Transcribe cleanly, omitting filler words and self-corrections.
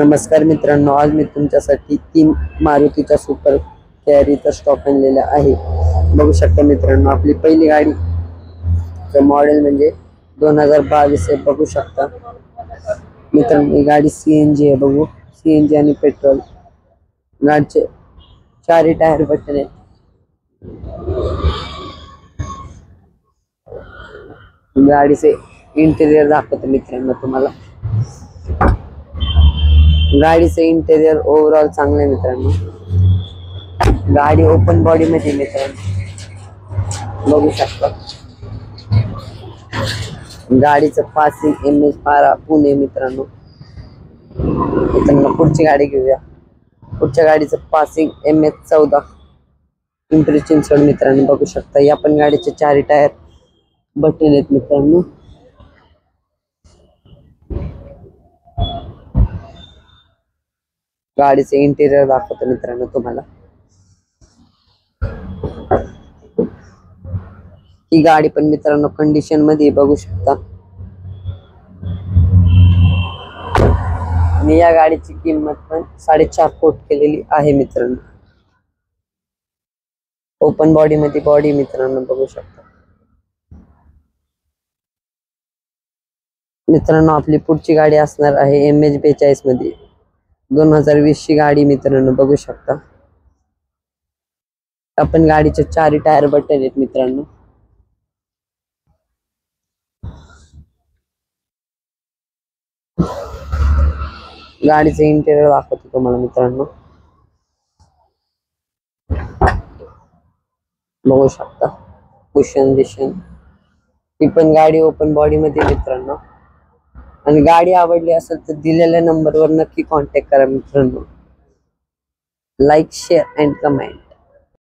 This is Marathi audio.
नमस्कार मित्रांनो, आज मी तुमच्यासाठी 3 मारुतीचा सुपर कॅरीचा स्टॉक आणलेला आहे। बघू शकता मित्रांनो, आपली पहिली गाडी मॉडेल म्हणजे 2022 आहे। बघू शकता मित्रांनो, ही गाडी सीएनजी आहे। बघू, सीएनजी आणि पेट्रोल। गाडीचे 4 टायर बटन आहेत। गाडीचे इंटेरियर दाखवतो मित्रांनो तुम्हाला। गाडीचे इंटेरियर ओव्हरऑल चांगले मित्रांनो। गाडी ओपन बॉडी मध्ये मित्रांनो बघू शकता। गाडीचं पासिंग MH12 पुणे मित्रांनो। पुढची गाडी घेऊया। पुढच्या गाडीचं पासिंग MH14 पिंपरी चिंचवड मित्रांनो। बघू शकता, या पण गाडीचे 4 टायर बटन आहेत मित्रांनो। गाडीचे इंटेरियर दाखवतो मित्रांनो तुम्हाला। ही गाडी पण मित्रांनो कंडिशन मध्ये बघू शकता। आणि या गाडीची किंमत पण 4.5 कोटी केलेली आहे मित्रांनो। ओपन बॉडी मध्ये बॉडी मित्रांनो बघू शकता। मित्रांनो, आपली पुढची गाडी असणार आहे MH42 मध्ये 2020 ची गाडी मित्रांनो बघू शकता। आपण गाडीचे 4 टायर बटन आहेत मित्रांनो। गाडीचे इंटेरियर दाखवतो तुम्हाला मित्रांनो। बघू शकता कुशन दिशन। ही पण गाडी ओपन बॉडी मध्ये मित्रांनो। आणि गाडी आवडली असेल तर दिलेल्या नंबरवर नक्की कॉन्टॅक्ट करा मित्रांनो। Like, share and comment.